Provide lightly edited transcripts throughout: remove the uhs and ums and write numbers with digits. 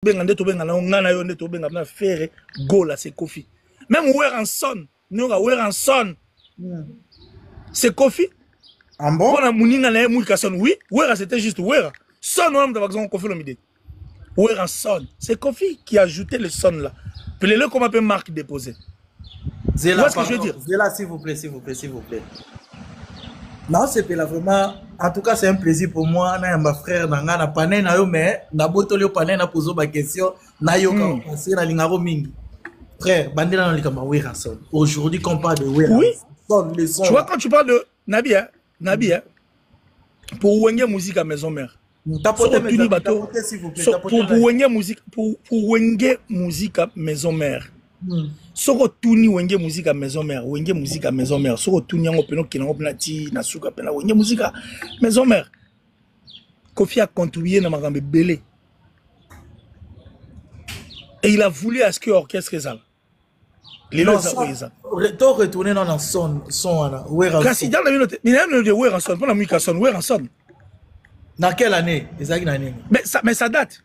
bengande to benga na ngana yo nde to benga na faire goal là c'est Kofi. Même Weranson, nous Weranson. C'est Kofi. Ah bon? Pour la mounina na Mouikason, oui, Wera c'était juste Wera. Son on va exemple Kofi Olomide. Weranson, c'est Kofi qui a ajouté le son là. Puis le comment peut marque déposer. Zéla, ce que je veux dire. Zéla, s'il vous plaît, s'il vous plaît, s'il vous plaît. Non, c'est là vraiment. En tout cas, c'est un plaisir pour moi. Na ma frère, na pané na yo mais na botolio pané na poser ma question. Na yo quand passer na lingaro mingi. Frère, bandela na likamba Weranson. Aujourd'hui, quand on parle de Weranson, oui. Tu vois quand tu parles de Nabi, pour Wenge musique à maison mère. Pour Wenge musique à maison mère. Soko tuni wenge musique à maison mère, wenge musique à maison mère. Soko tuni yango peno kinango penati na suka pena wenge musique à maison mère. Kofi a contribué na makambe belé. Et il a voulu à ce que orchestre ça. Les gens ça. Retourner dans son Weranson. Kasi dans la minute, il y a de Weranson pour la musique son Weranson. Dans quelle année? Mais ça date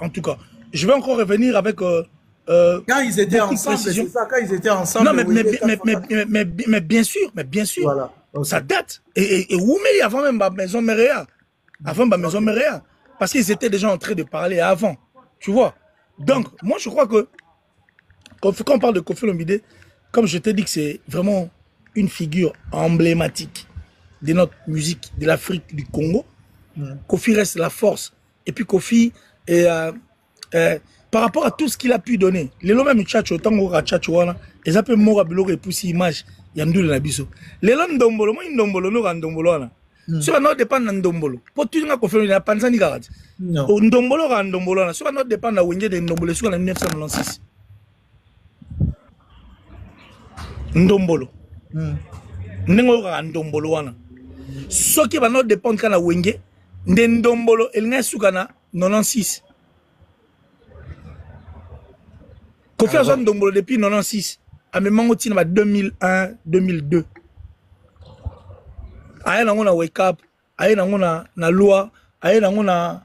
en tout cas. Je vais encore revenir avec quand ils étaient ensemble, c'est ça, quand ils étaient ensemble. Non, mais bien sûr. Voilà. Okay. Ça date. Et Woumé, avant même ma maison Méréa. Parce qu'ils étaient déjà en train de parler avant. Tu vois. Donc, moi, je crois que quand on parle de Kofi Olomide, comme je t'ai dit que c'est vraiment une figure emblématique de notre musique, de l'Afrique, du Congo. Kofi reste la force. Et puis Kofi est... par rapport à tout ce qu'il a pu donner, les lois même tchatcho, tango tchatcho wana, ils appellent mora biloko et poussi image, yandou le nabiso. Les lois ndombolo, moi ndombolo no ndombolo wana. Si on ne dépend de ndombolo, pour tout le monde qu'on fait la panzani garage. Ndombolo ga ndombolo wana, si on ne dépend de wenge de ndombolo sur la 1996. Ndombolo. Nengo ga ndombolo wana. Ce qui va not dépendre kana wenge, de ndombolo el nga sukana 96. Kofi a joué Ndombolo depuis 96. A même moment, il y a 2001, 2002. Aïe, on a Wake Up. Aïe, on a Loi. Aïe, on a.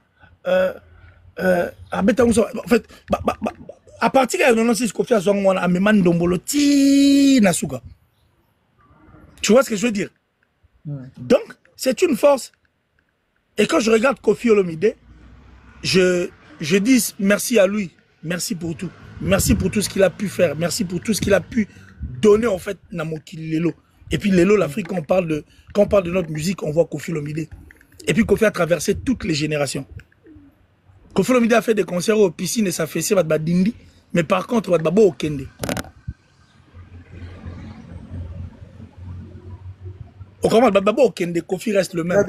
En fait, à partir de 96, Kofi a joué a même Ndombolo. Ti Nasuka. Tu vois ce que je veux dire? Donc, c'est une force. Et quand je regarde Kofi Olomide, je dis merci à lui. Merci pour tout. Merci pour tout ce qu'il a pu faire. Merci pour tout ce qu'il a pu donner en fait Namoki Lelo. Et puis Lelo, l'Afrique, quand on parle de notre musique, on voit Kofi Olomide. Et puis Kofi a traversé toutes les générations. Kofi Olomide a fait des concerts aux piscines et ça fait ça Dindi. Mais par contre, Babo Okende. Au comment Babo Okende, Kofi reste le même.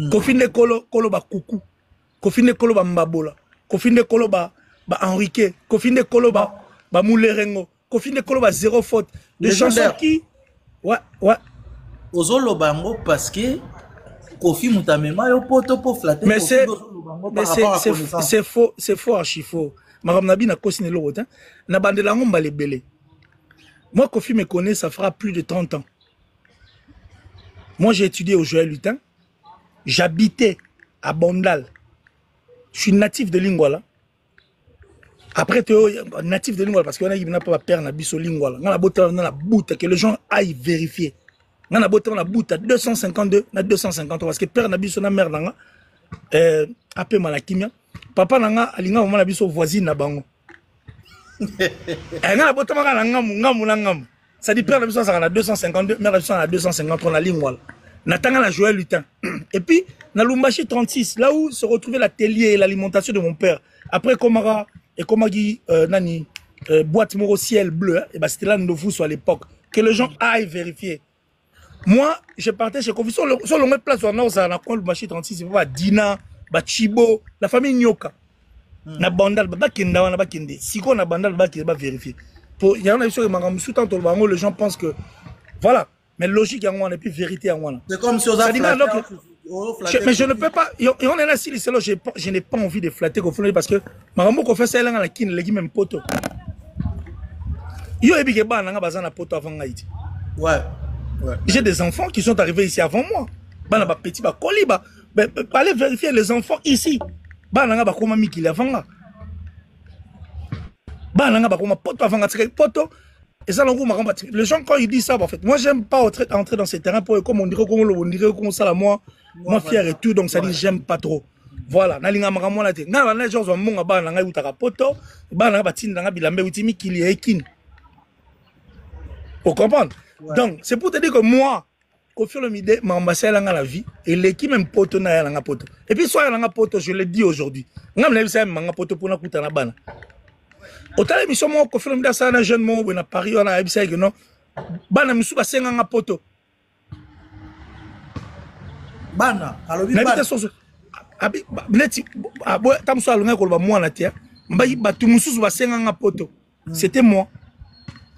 Kofi ne kolo ba Koukou. Kofi ne kolo ba Mbabola. Kofi ne kolo ba Henrique, Kofi ne Koloba, Moulerengo, Kofi ne Koloba zéro faute. Des chansons qui. Ouais. Ozolo bango parce que Kofi Moutamema yo poto pour flatter. Mais c'est faux, archi faux. Madame Nabi n'a pas signé l'autre. Na bande la ngomba les belé. Moi, Kofi me connaît, ça fera plus de 30 ans. Moi, j'ai étudié au Joël Lutin. J'habitais à Bondal. Je suis natif de Lingwala. Après, tu es natif de Lingwala parce qu'on n'a pas peur na biso Lingwala. On a beau la boute, que les gens aillent vérifier. On a beau la boute à 252, na 253 parce que père na biso na mère nanga appelle malakimia. Papa nanga alinga maman na biso voisine na bango. Na beau na ngamu. Ça dit père na biso ça na 252, mère na biso na 253 na Lingwala. Natanga na Joël Lutin. Et puis na Lumbashi 36, là où se retrouvait l'atelier et l'alimentation de mon père. Après Komara et Komagi nani boîte moro ciel bleu, et ben c'était là Ndofousso à l'époque. Que les gens aillent vérifier. Moi, je partais chez Kofi sur le même place où on a le Lumbashi 36, c'est pas Dina, Chibo, la famille Nyoka. Na bandal ba kenda wana ba kende. Siko na bandal ba kende ba vérifier. Pour il y en a sur le magam sous tant les gens pensent que voilà. Mais logique, et puis vérité. C'est comme si on a mais je ne peux pas. Et on est là, si je n'ai pas envie de flatter parce que Marambo qu'on fait ça, elle a qui les même poto. Yo ebi keba nanga bazana poto avant Haïti. Ouais. J'ai des enfants qui sont arrivés ici avant moi. Bana ba petit ba koliba. Allez vérifier les enfants ici. bana nga bakoma mikili avanga bana nga bakoma poto avanga tika poto et ça les gens quand ils disent ça en fait moi j'aime pas entrer dans ces terrains pour comme on dirait comme ça là moi fier et tout donc ça dit j'aime pas trop voilà nalinga makamwa la te nga na gens wa monga bana nga utaka poto bana nga batinda nga bilambe uti mikili ekini pour comprendre donc c'est pour te dire que moi Koffi Olomide m'a ambassé dans la vie et l'équipe même poto na yanga poto et puis soit yanga poto je le dis aujourd'hui ngam na bisa manga poto pour na kuta na bana autant l'émission moi Koffi Olomide ça na jeune mo na Paris on a bisa que non bana misu ba senga nga poto bana alobi bana abi neti abo tamso alunga ko ba mwana tia mbayi batu mususu ba senga nga poto c'était moi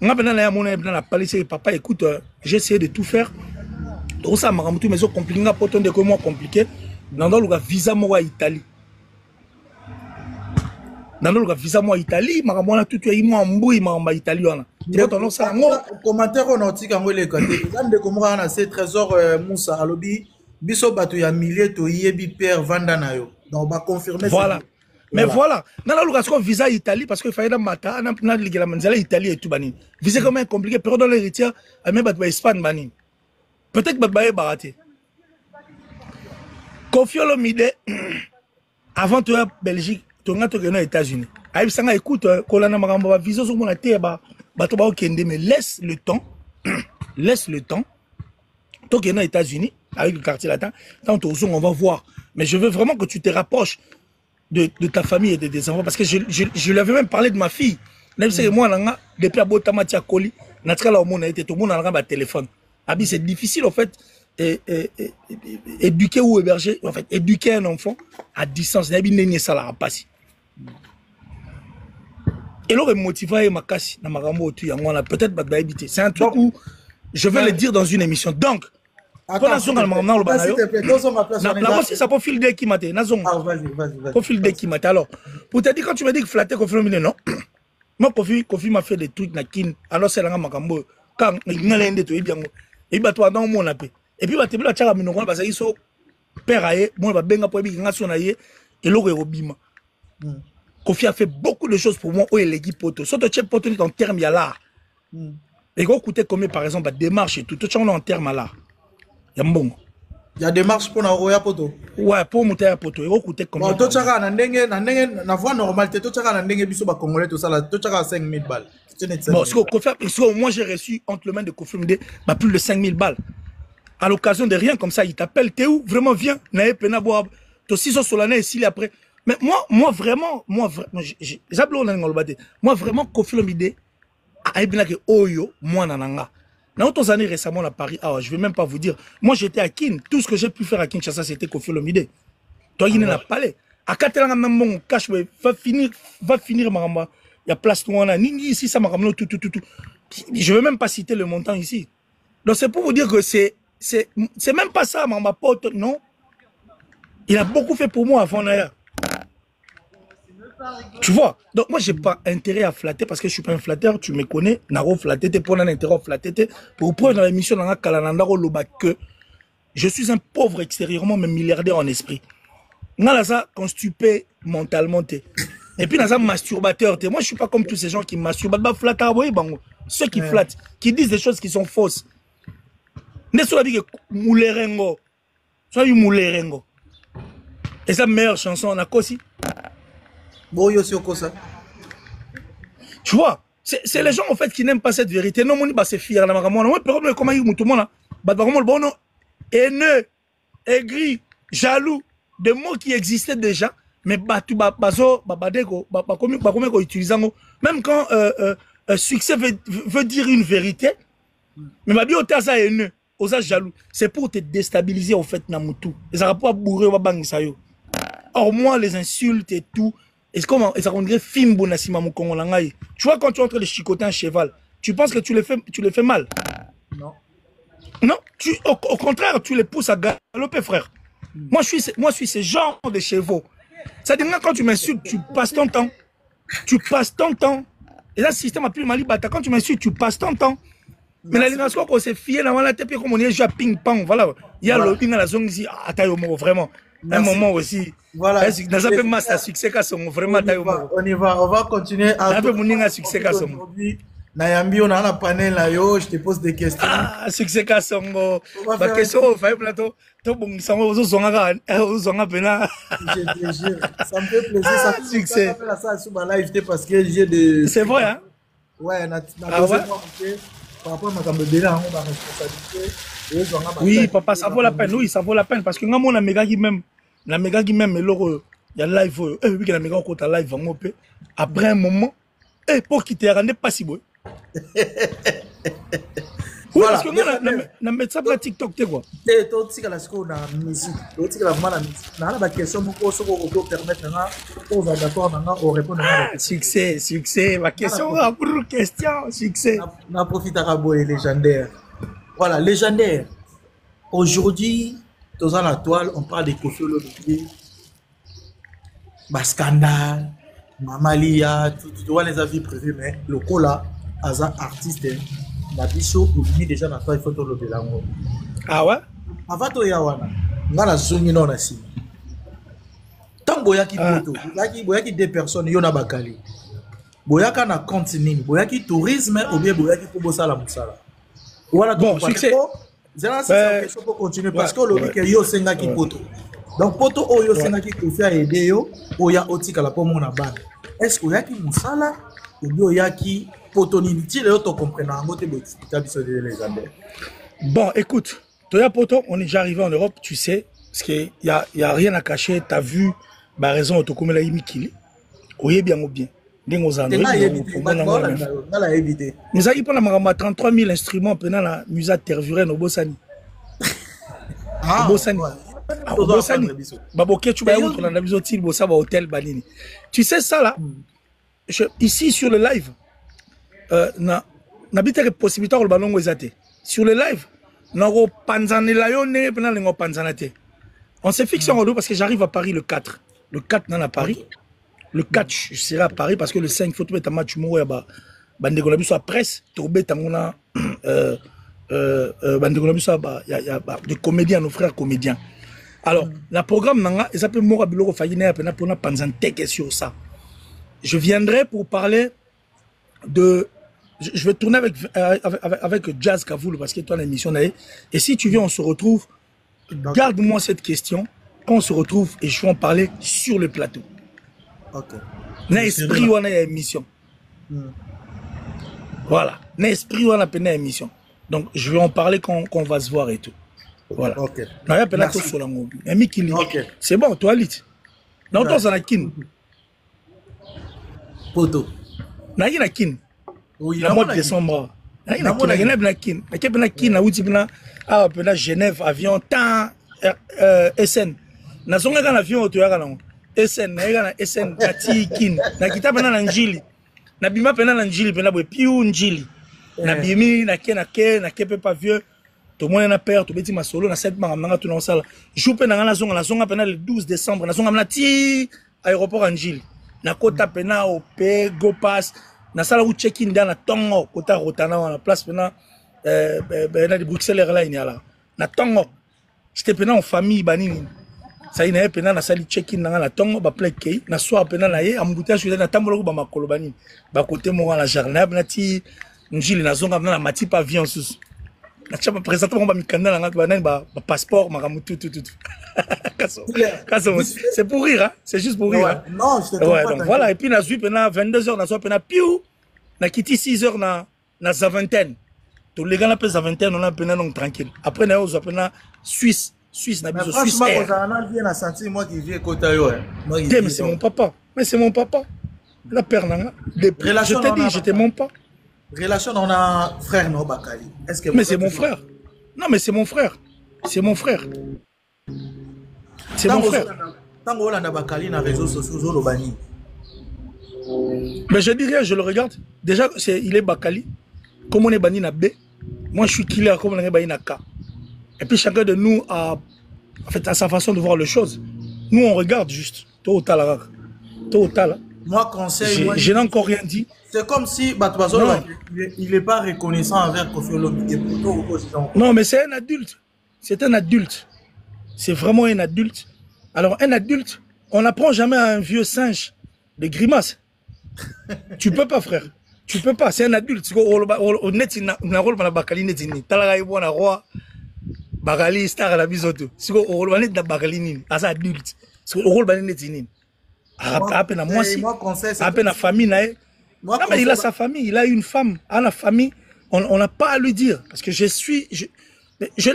ngam na ya mona na palissé papa écoute j'ai essayé de tout faire donc ça m'a rendu mais compliqué nga poto de comment compliqué dans le visa moi Italie dans le visa moi Italie m'a mona tout yi moi mbui m'a Italie wana donc ça ngo commentaire on otika ngo le côté ngam de komora na ce trésor Moussa alobi biso bato ya milliers to yebi père vanda na yo donc ba confirmer voilà mais voilà dans le visa Italie parce que fallait mata na ligela manzala Italie et tout bani visa quand même compliqué période dans l'héritier même bat Espagne bani peut-être que baraté. Koffi Olomide, avant de Belgique, tu as aux États-Unis. Aïe, ça écoute, Kolana Maramba, visa sur mon terre, mais laisse le temps, laisse le temps. Toi qui es aux États-Unis, avec le quartier latin, tant on va voir. Mais je veux vraiment que tu te rapproches de ta famille et de tes enfants, parce que je lui avais même parlé de ma fille. Même si moi, depuis Abotama Tiakoli, naturellement, tout le monde a un téléphone. Abi, c'est difficile en fait éduquer ou héberger, en fait éduquer un enfant à distance. Nabi n'est ça la passe. Et là, motivé ma casse dans ma rambo tu yango peut-être pas d'habiter. C'est un truc où je vais le dire dans une émission. Donc, quand on a le banayo, là aussi ça peut filer des qui matent. Vas-y. Faut filer des qui matent. Alors, pour te dire quand tu me dis que flatter Koffi Olomide non, moi Koffi m'a fait des trucs na kin. Alors c'est là ma rambo quand il n'a rien de bien. Et bah toi dans mon appel et puis bah tu peux tchara minoko parce qu'ils sont père aye moi bah benga pour bien son aye et l'autre robima Koffi a fait beaucoup de choses pour moi où il l'équipe poto soit tu poto en termes il y a là et quand coûter combien par exemple bah démarche et tout tu en termes à là il y a bon il y a démarche pour na roya poto ouais pour monter à poto et coûter combien bon tu tchara na ndenge na voie normale tu tchara na ndenge biso ba congolais tout ça là tu tchara 5000 balles. Bon, moi j'ai reçu entre les mains de Koffi Olomide plus de 5000 balles. À l'occasion de rien comme ça, il t'appelle, t'es où? Vraiment, viens. Toi aussi, sur l'année, ici, après. Mais moi vraiment, Koffi Olomide, moi, nananga. Dans d'autres années récemment à Paris, je vais même pas vous dire. Moi, j'étais à Kin. Tout ce que j'ai pu faire à Kinshasa, c'était Koffi Olomide. Toi, il n'a pas l'air. À Katelanga, même mon cash, va finir, maramba. Il y a place tout ici ça m'a ramené tout. Je veux même pas citer le montant ici. Donc c'est pour vous dire que c'est même pas ça ma pote non. Il a beaucoup fait pour moi avant d'ailleurs. Tu vois. Donc moi j'ai pas intérêt à flatter parce que je suis pas un flatteur, tu me connais, naro flatter pour un intérêt à flatter pour prendre dans l'émission dans Kalananda Loba que je suis un pauvre extérieurement mais milliardaire en esprit. Ngala ça constipé mentalement et puis, dans un masturbateur, moi je suis pas comme tous ces gens qui masturbent. Ceux qui flattent, qui disent des choses qui sont fausses. Ne soit dit que Moulerengo. Soit eu Moulerengo. Et sa meilleure chanson, on a quoi aussi? Tu vois, c'est les gens en fait qui n'aiment pas cette vérité. Non, mon c'est fier. Comment il tout le monde haineux, aigri, jaloux, des mots qui existaient déjà. Mais même quand succès veut dire une vérité, mais haineux, jaloux, c'est pour te déstabiliser en fait Namutu. Et ça va pas bourrer or moi les insultes et tout, et comment ça rendrait film bonasima mon Congolangai. Tu vois quand tu entres de chicoter un cheval, tu penses que tu le fais mal? Non. Non, au contraire, tu les pousses à galoper, frère. Moi je suis ce genre de chevaux. C'est-à-dire quand tu m'insultes, tu passes ton temps. Et là, le système a plus mal bata. Quand tu m'insultes, tu passes ton temps. Mais la ligne qu'on s'est fié dans la tête, comme on est déjà ping-pong, voilà. Il y a le dans la zone ici, vraiment. Un moment aussi. Voilà. Dans un peu masse à succès, vraiment, on va continuer à. Un peu mon succès, aujourd'hui. Nayambi, on a un panel là, je te pose des questions. Ah, succès, Kassongo. Ma question, au plateau. Tout bon, ça me fait ça me fait plaisir. Ça fait succès. Ça sur ma live parce que j'ai des. C'est vrai, hein? Ouais, par rapport à ma responsabilité. Oui, papa, ça vaut la peine. Oui, ça vaut la peine parce que moi, la méga qui même, il y a live, oui, la méga côté live, après un moment, pour quitter, n'est pas si beau. Oui, voilà, parce que moi, na médecin pour TikTok, tu quoi. Tu sais, la musique. Tu sais, la musique. La question, pour permettre aux d'accord au répondre. Succès, succès. Ma question, pour question, succès. On profite à Raboy légendaire. Voilà, légendaire. Aujourd'hui, dans la toile, on parle des Koffi Olomide, scandale, Mamalia, tout les avis prévus, mais le cola, Aza artiste, la bicho, il déjà dans la toile, il faut le bélango. Ah ouais? Avant de yawana, on a la zone non assis. Tant boyaki poto, boyaki deux personnes, yona bakali. Boyaka na continue, boyaki tourisme ou bien boyaki pour bosser la moussala. Voilà, bon, succès. C'est question pour continuer parce que le que yo senga ki poto. Donc poto o yo senga ki kofi a aider yo o ya otika la pomo na ban. Est-ce que yaki musala ou bien yaki poto ni ti le to comprendre ngote botika biso de légendaire. Bon, écoute, Toya poto, on est déjà arrivé en Europe, tu sais, parce qu'il y a rien à cacher, tu as vu ma raison autokomela imikili. Oye bien ou bien. Nous avons 33 000 instruments pendant la musique interviewer au Bossani. Au Bossani. Tu sais ça là, ici sur le live, n'habite que possibilité de ballon sur le live, on s'est fixé en haut parce que j'arrive à Paris le 4. Le 4 dans à Paris. Le 4, je serai à Paris parce que le 5, il faut mettre un match à presse. Il y a des comédiens, nos frères comédiens. Alors, le programme, il s'appelle Morabilo Fayine, pour sur ça. Je viendrai pour parler de. Je vais tourner avec Jazz Kavoul parce que toi, l'émission est. Et si tu viens, on se retrouve. Garde-moi cette question. Quand on se retrouve et je vais en parler sur le plateau. Ok. L'esprit ou a émission. Voilà. L'esprit ou a émission. Donc je vais en parler quand on va se voir et tout. Voilà. Ok. C'est bon, toi lit. Non, toi ça n'a kin. Poto. Na kin. Oui, la mois de décembre. Na kin. Na kin na uti bina ah pena Genève avion temps SN. Na zonga kana avion to ya kana. SN na SN kati kin na kita pena na njili na bima pena na njili pena boy piu njili na bimi na ke pe pas vieux to mona na père to beti masolo na 7 manga to na sala jou pena na zonga pena le 12 décembre na zonga na ti aéroport njili na kota pena au pe go pass na sala u check in dans na tongo kota rotana na place pena na de Bruxelles airline ala na tongo j'étais pena en famille banini. Ça y est, pendant la salle check-in dans la tongue, ba play key, na soir pendant la ye, embouteillage sur la tambour ba makolobani, ba côté mo la jardin, na ti njili na zonga na mati pa avion sous. Na chapa présentement ba mikanda na ba passeport makamutu tout. C'est pour rire hein, c'est juste pour rire. Ouais, non, je te comprends. Ouais, donc voilà et puis na zui pendant 22h na soir pendant piou, na kiti 6h na Zaventem. Tous les gars na pesa Zaventem on a pendant donc tranquille. Après na zo pendant Suisse na biso Suisse. Moi qui viens côté mais c'est mon papa. Mais c'est mon papa. La père nanga. Je t'ai dit, j'étais mon papa. Relation on a frère no Bakali. Est-ce que mais c'est mon frère. Non mais c'est mon frère. C'est mon frère. C'est mon frère. Tant on a Bakali na réseaux sociaux au bani. Mais je dis rien, je le regarde. Déjà il est Bakali. Comme on est bani na B, moi je suis killer comme on est bani na K. Et puis chacun de nous a sa façon de voir les choses. Nous, on regarde juste. Tôt ou tard. Moi, conseil. Je n'ai encore rien dit. C'est comme si il n'est pas reconnaissant envers Koffi Olomide. Non, mais c'est un adulte. C'est un adulte. C'est vraiment un adulte. Alors, un adulte, on n'apprend jamais à un vieux singe de grimace. Tu peux pas, frère. Tu peux pas. C'est un adulte. Bakali star la bisoto. Siko orolwane da bakali nini. Asa adulte. Siko orolwane neti nini. Après na moi si. Après na famille na. Non mais il a sa famille, il a une femme, a la famille. On n'a pas à lui dire parce que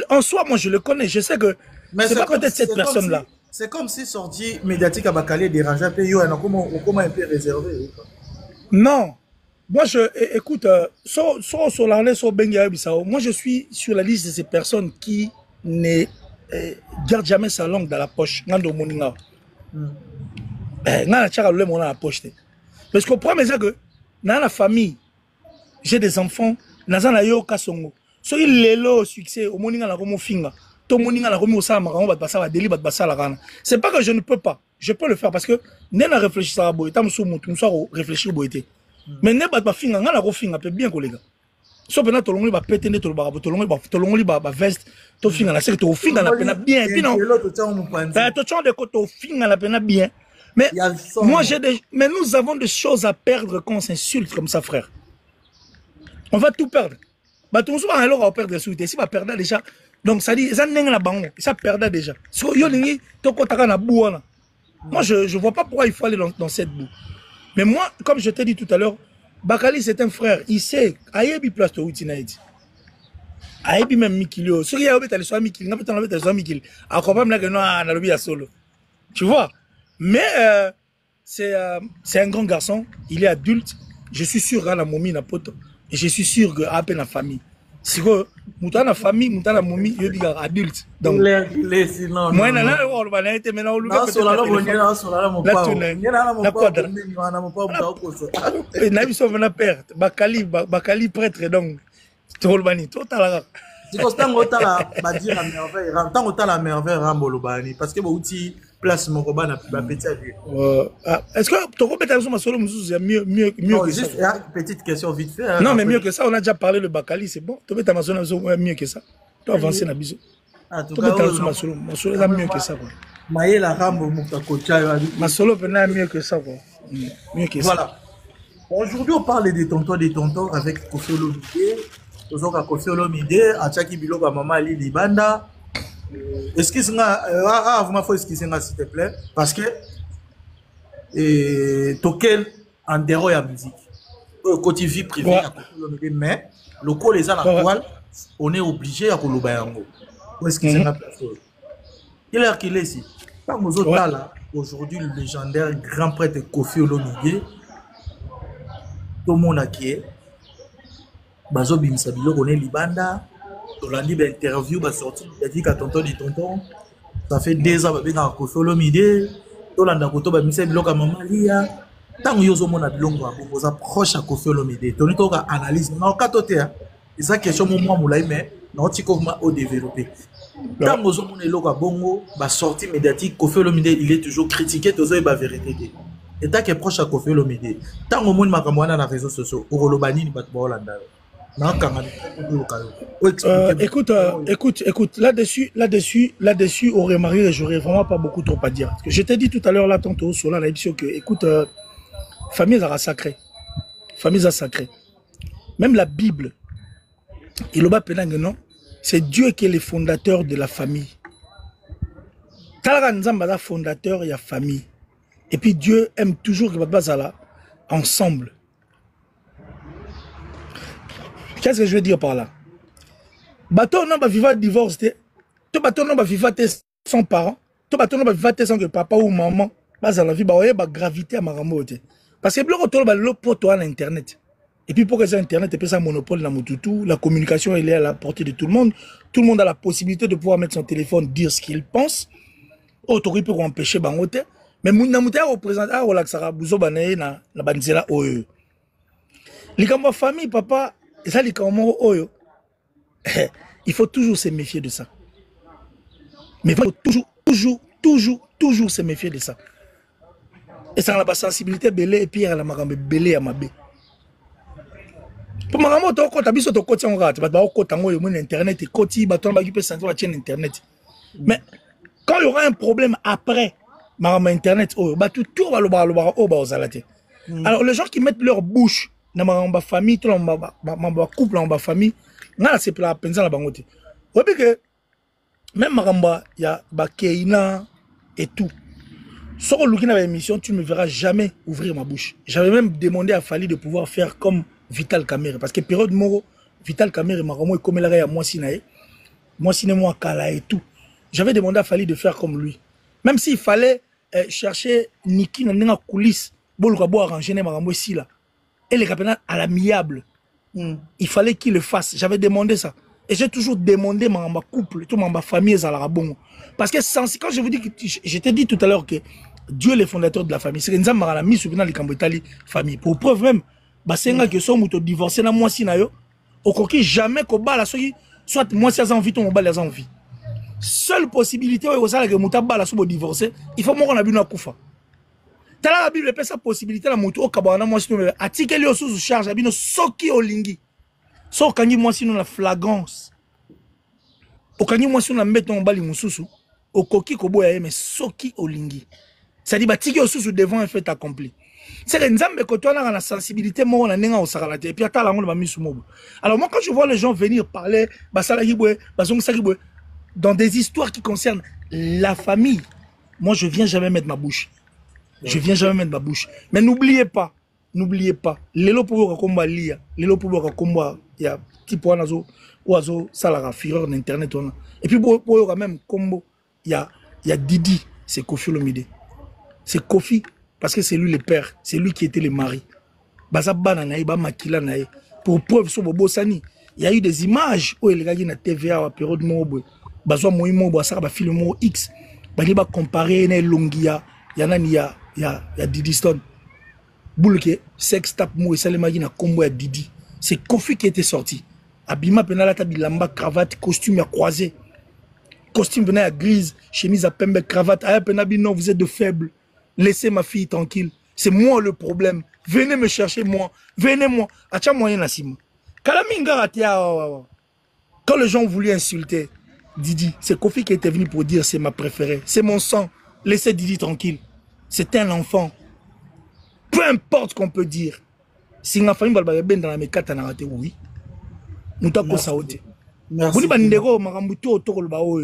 en soi moi je le connais, je sais que c'est pas peut-être cette personne là. C'est comme si sorti médiatique à Bakali dérangeait un peu yo et comment un peu réservé. Non. Moi, écoute, moi je suis sur la liste de ces personnes qui ne gardent jamais sa langue dans la poche. Parce que le problème c'est que dans la famille, j'ai des enfants, succès, c'est pas que je ne peux pas, je peux le faire parce que réfléchir. Mais ne pas finir ngana ko finga pe bien kolega so pena tolongoli ba pétene tolongoli ba veste to finga na c'est to finga na pena bien bino to chon de ko to finga na pena bien mais moi mais nous avons des choses à perdre quand on s'insulte comme ça frère, on va tout perdre ba tout souvent alors on perdre souité si va perdre déjà donc ça dit ça nenga na bango ça perdra déjà so yo lingi to ko taka na bouana. Moi je vois pas pourquoi il faut aller dans cette boue. Mais moi, comme je t'ai dit tout à l'heure, Bakali c'est un frère. Il sait, Ayebi place to Outinaïdi. Ayebi même Mikilio. Ce qui a été le soir Mikil, n'a pas été le soir Mikil. À quoi pas me dire non, on a à solo. Tu vois? Mais c'est un grand garçon. Il est adulte. Je suis sûr qu'il a momie na poto. Et je suis sûr qu'il a peine la famille. Si vous avez une famille, vous avez une momie, il est adulte. Donc, moi, je Bakali prêtre donc Tolbani total. Parce que place mon combat n'a pas petit. Est-ce que tu peux solo mieux que ça? Petite question vite fait. Non mais mieux que ça, on a déjà parlé de Bakali, c'est bon. Tu peux mieux que ça. Tu peux avancer na biso. Tu peux solo mieux que ça quoi. Maïla Rambo Mutakocha. Ma solo pena mieux que ça quoi. Mieux que ça. Voilà. Aujourd'hui on parle des tontons avec Koffi Olomide. Tozoka Koffi Olomide, Achaki Biloko Mama Ali Libanda. Excuse-moi, vous m'avez excusez-moi s'il te plaît, parce que toquel en déro la musique. Côté vie privée, mais le col les a la toile, on est obligé à coloba yango. Excusez-moi. Il est qu'il est ici. Par nos autres là, aujourd'hui le légendaire grand prêtre Koffi Olomide, tout le monde a qui est. Bazo bimisa biloko on est Libanda. Tolandi ba interview ba sorti il dit qu'à tonton ça fait 2 ans ba Koffi Olomide tolanda koto ba misa biloko mama lia tango yozo mona bilongo ba za proche à Koffi Olomide toni to ka analyse na ka toté ça question moi moulay mais non ti ko ma au développer tango zo mona eloko bongo ba sorti médiatique Koffi Olomide il est toujours critiqué tozo ba vérité et tant que proche à Koffi Olomide tango mona makambo na na réseaux sociaux orolobani ni bat ba Holanda. Écoute, là-dessus, aurait marié, j'aurais vraiment pas beaucoup trop à dire. Parce que je t'ai dit tout à l'heure, là, tantôt, sur la émission, que, écoute, famille est sacrée. Famille est sacrée. Même la Bible, il non, c'est Dieu qui est le fondateur de la famille. Talaranzamba, fondateur, il y a famille. Et puis Dieu aime toujours que Bazala ensemble. Qu'est-ce que je veux dire par là? Bateau non va vivre divorce, tout bateau non va vivre sans parents, tout bateau non va vivre sans que papa ou maman base la vie, bah gravité à maramote. Parce que bloc autour le poto à l'internet. Et puis pour que ça internet et puis ça monopole dans Moutoutou, la communication elle est à la portée de tout le monde a la possibilité de pouvoir mettre son téléphone, dire ce qu'il pense. Autorité peut empêcher bangote, mais moun représente à relaxera bouzo banaye na banzela oyo. Likambo famille papa et ça, il faut toujours se méfier de ça. Mais il faut toujours se méfier de ça. Et ça n'a pas sensibilité belé et puis à la marambe belé à ma bé. Pour ma maman, tu as vu sur ton côté, on rate. Tu as vu internet et côté, tu as vu sur internet. Mais Quand il y aura un problème après, par internet, tout va le. Alors, les gens qui mettent leur bouche dans ma famille, dans ma couple, dans ma famille, c'est la peine la bangote. Vous voyez que même Maramba, il y a Keina et tout. Sur le émission, tu ne me verras jamais ouvrir ma bouche. J'avais même demandé à Fali de pouvoir faire comme Vital Kamere. Parce que période Moro, Vital Kamere, Maramo et comme il a moi Sinae, moi Sinae, moi Kala et tout. J'avais demandé à Fali de faire comme lui. Même s'il fallait chercher Niki dans les coulisses, pour arranger Maramo ici là. Et les capitaines à l'amiable. Il fallait qu'il le fasse. J'avais demandé ça. Et j'ai toujours demandé ma couple, toute ma famille, bon. Parce que quand je vous dis que je t'ai dit tout à l'heure que Dieu est le fondateur de la famille. C'est que nous avons mis sur la famille. Pour preuve même, c'est que si on divorcé dans moi si nayo, au coquille jamais qu'on bat la soit moi si j'ai envie, ton bal les envie. Seule possibilité où ça que muta bala sous divorcer, il faut qu'on a bu na kufa. La Bible peut sa possibilité la moto au kabana moi si nous article au sous charge abino soki olingi. So kangi moi si nous la flagrance. Au kangi moi si nous la mettons bali mususu au koki ko boya mais soki olingi. Ça dit batiki au sous devant un fait accompli. C'est que nzambe ko toi na la sensibilité mo na nenga au sakalate et puis ata la ngo ba misu mobo. Alors moi quand je vois les gens venir parler basala hibwe bazong sakibwe dans des histoires qui concernent la famille, moi je viens jamais mettre ma bouche. Je viens jamais mettre ma bouche. Mais n'oubliez pas, Lelo pour combat lia, Lelo pour combat, il y a petit point nazo, oiseau, salara, fureur d'internet. Et puis pour même combo, il y a Didi, c'est Kofi Olomide. C'est Kofi, parce que c'est lui le père, c'est lui qui était le mari. Bazabana naï, ba makila naï. Pour preuve sur Bobo Sani, il y a eu des images où il y a eu na TVA à période mobo, bazwa moimo boisa ba film X, ba ni ba comparer na longia, yana ni il y a Didi Stone. Boulke, sex tap mou et salemagi na combo à Didi. C'est Kofi qui était sorti. Abima penala tabilamba, cravate, costume à croisé. Costume venait à grise, chemise à pembe, cravate. Aya penabi, non, vous êtes de faibles. Laissez ma fille tranquille. C'est moi le problème. Venez me chercher, moi. Venez-moi. Acha moyen na sima. Kalaminga ratia. Quand les gens voulaient insulter Didi, c'est Kofi qui était venu pour dire c'est ma préférée. C'est mon sang. Laissez Didi tranquille. C'est un enfant. Peu importe ce qu'on peut dire. Si ma famille va ben dans la mécate, on a raté, oui. Nous t'avons saoté. Merci. Vous dites que Marambuto autour le baou.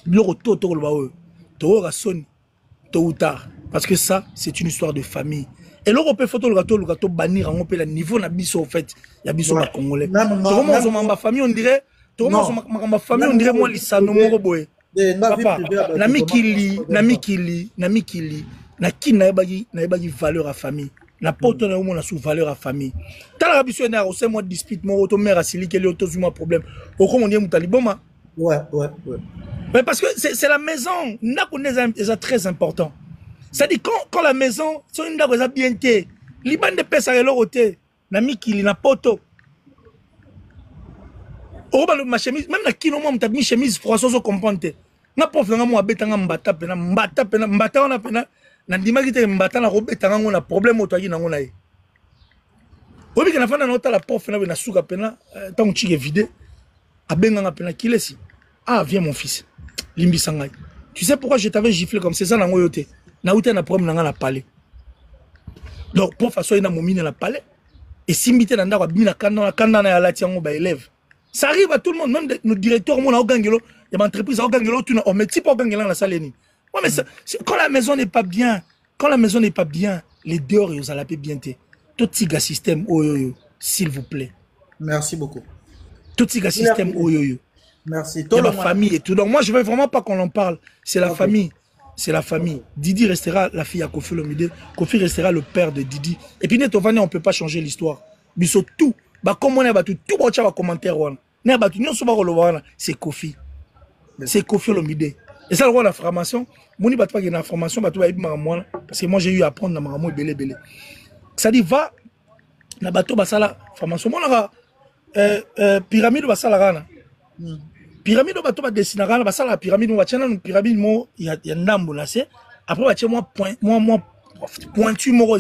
L'auto autour le baou. Toro rasson. Tôt ou tard. Parce que ça, c'est une histoire de famille. Et là, on peut photo le gâteau bannir, on peut le niveau na biso en fait. Il y a biso ma congolais. Comment ma famille on dirait. Ma famille on dirait moi lisano moro boy. Papa, nami kili, na qui n'a pas valeur à famille. Na porte na mon sous valeur à famille. T'as la biso na aussi moi dispute mon auto mère asili quel auto sur moi problème. Au comment on dit mutaliboma. Ouais. Mais parce que c'est la maison, n'a connaît c'est très important. Ça dit quand la maison, c'est une dame bien té. Liban de pesa à l'autre côté. Nami kili na poto. Oh ma chemise, même na kino moi m'ta mis chemise française comprendre. Na prof nga mo abetanga mbata pena mbata ona pena na ndimaki te mbata na robetanga ngona problème otoaki na ngona ye. Obi kana fana na ota la prof na suka pena tant chike vide abenga pena kilesi. Ah viens mon fils. Limbi sangai. Tu sais pourquoi je t'avais giflé comme c'est ça na ngoyote. Na uta na problème na palais. Donc prof aso ina momine na palais et simbite na ndako bina kanda na ya lati yango ba élève. Ça arrive à tout le monde, même nos directeurs, mon il y a une entreprise, on met type dans la salle. Ouais, mais quand la maison n'est pas bien, les dehors, ils ont bien été. Tout petit système, s'il vous plaît. Merci beaucoup. Tout petit système, Merci. Il y a ma famille et tout. Donc moi, je veux vraiment pas qu'on en parle. C'est la famille. C'est la famille. Didi restera la fille à Kofi Olomide. Kofi restera le père de Didi. Et puis, on ne peut pas changer l'histoire. Mais surtout, comme on a battu, tout le monde va commenter. C'est Kofi. C'est Kofi Olomide. Et ça, la formation, je ne sais pas la formation, parce que moi, j'ai eu à apprendre dans ma belé. Ça dit, va, na bateau, la formation. Moi, pyramide, pyramide, bateau, dessiner, la pyramide, une pyramide, il y a un nambo là, c'est. Après, moi, pointu, moi,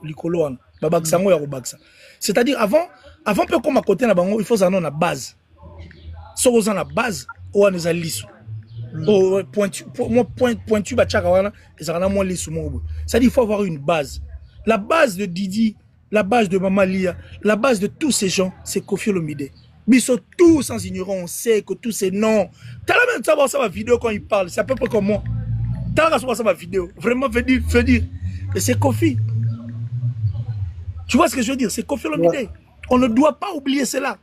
likolo, c'est-à-dire, avant peu comme à côté, il faut avoir une base. Si vous avez une base, on a des listes. Oh, pointu, bachakawana, et ça rend moins les sous-mots. Ça dit, il faut avoir une base. La base de Didi, la base de Mama Lia, la base de tous ces gens, c'est Koffi Olomide. Mais ils sont tous sans ignorant, on sait que tous ces noms. T'as la même savoir ça ma vidéo quand il parle, c'est à peu près comme moi. T'as la savoir ça ma vidéo, vraiment fais dire. Et c'est Koffi. Tu vois ce que je veux dire? C'est Koffi Olomide. Ouais. On ne doit pas oublier cela.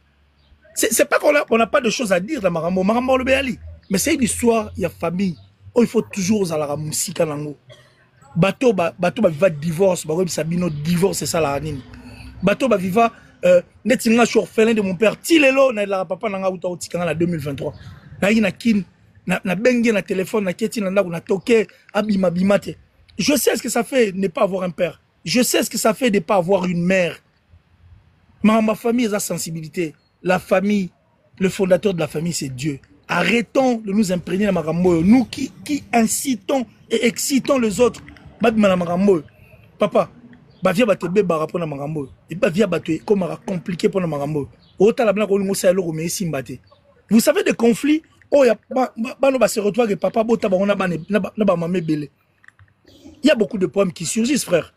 C'est pas qu'on n'a pas de choses à dire dans Marambo le Béali. Mais c'est une histoire, il y a famille. Oh, il faut toujours à la musique à l'ango. Bateau va divorce, Sabino divorce, c'est ça la anime. Bateau va vivre netinga sur orphelin de mon père. Tilelo na la papa nanga uta otikanga na 2023. Na ina kin na bengue na téléphone na keti na ndako na toke abima bimate. Je sais ce que ça fait de ne pas avoir un père. Je sais ce que ça fait de ne pas avoir une mère. Ma famille a sa sensibilité. La famille, le fondateur de la famille, c'est Dieu. Arrêtons de nous imprégner dans Marambo. Nous qui incitons et excitons les autres. Papa, via battre bébé rapport à Marambo. Et pas via battre comme compliqué pour Marambo. Vous savez des conflits. Oh, il se retrouve que papa bota na mamé belé. Il y a beaucoup de problèmes qui surgissent, frère.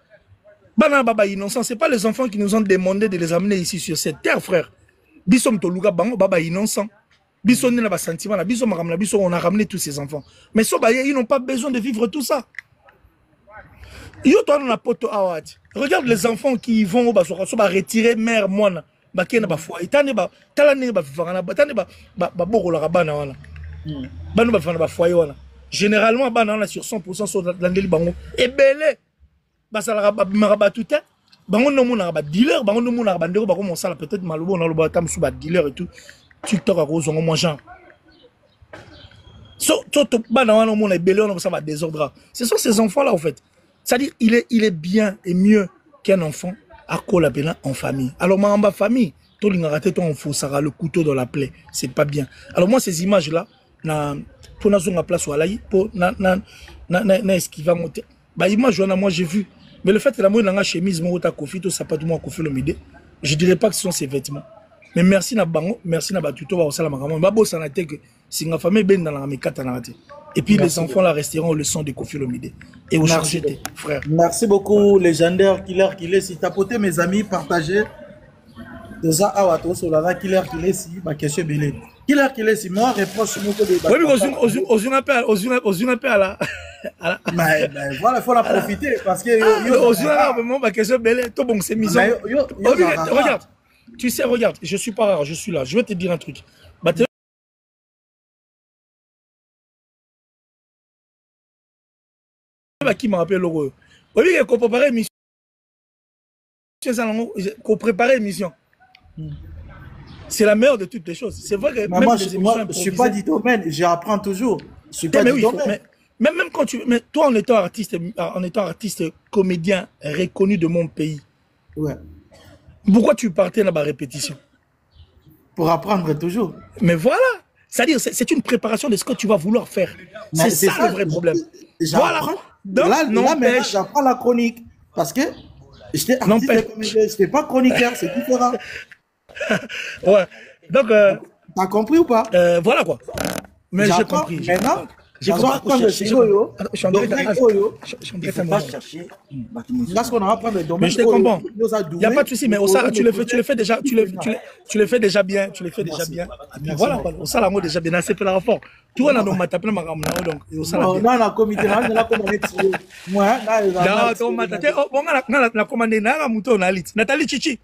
Baba innocent, c'est pas les enfants qui nous ont demandé de les amener ici sur cette terre, frère. Bisom toluga bango baba innocent. Bisom n'a pas sentiment, bisom on a ramené tous ces enfants. Mais ils n'ont pas besoin de vivre tout ça. Regarde les enfants qui vont retirer mère moine. Généralement, sur 100% sur l'andeli bango. Et belé. Bango no mona ba dealer, bango no mona ba ndeko ba commencer à peut-être malubo na loba tam sous ba dealer et tout. TikTok a cause on mange. So to bana wana mona belé on ça va désordre. Ce sont ces enfants là en fait. C'est-à-dire il est bien et mieux qu'un enfant à collaborer en famille. Alors moi en bas famille, to linga raté ton faux ça le couteau dans la plaie, c'est pas bien. Alors moi ces images là na pour na zonga place walayi pour na esquiva monter. Bah image moi j'ai vu. Mais le fait que la moine n'a chemise, mon Koffi, tout ça pas tout le monde Koffi Olomide, je dirais pas que ce sont ses vêtements. Mais merci na bango, merci na batuto ba osala makambo. Ba bossa na teke, si nga famille ben dans la mekata na raté. Et puis les enfants là resteront le son de Koffi Olomide. Et au changer frère. Merci beaucoup légendaire Killer si tapoter mes amis, partagez. Déjà awato sur la Killer si ma question belé. Killer si moi réponse mon côté. Oui mais aux appel là. Mais voilà, il faut la profiter parce que regarde, tu sais, regarde, je suis pas rare, je suis là, je vais te dire un truc. Qui m'a rappelé l'heureux. Oui, qu'on préparait émission. Qu'on préparait émission. C'est la meilleure de toutes les choses. C'est vrai que moi, je suis pas du domaine, j'apprends toujours. Je suis pas du domaine. Mais même quand mais toi en étant artiste comédien reconnu de mon pays, ouais. Pourquoi tu partais dans la répétition? Pour apprendre toujours. Mais voilà, c'est-à-dire c'est une préparation de ce que tu vas vouloir faire. C'est ça le vrai problème. Voilà. Donc, là j'apprends la chronique parce que j'étais artiste comédien, j'étais pas chroniqueur, c'est différent. Ouais. Donc t'as compris ou pas? Voilà quoi. Mais j'ai compris. Maintenant. Il faut pas chercher. Parce qu'on va prendre le domaine. Mais je te comprends. Il n'y a pas de souci, mais au ça, tu le fais déjà, tu le fais déjà bien, tu le fais déjà bien. Voilà, au ça, la mot déjà bien, c'est la rapport. Tout le monde m'a tapé ma gamme donc au ça. Non, la comité là, la commandé. Moi, là, on m'a tapé. On a commandé na mouton na lit. Nathalie Chichi.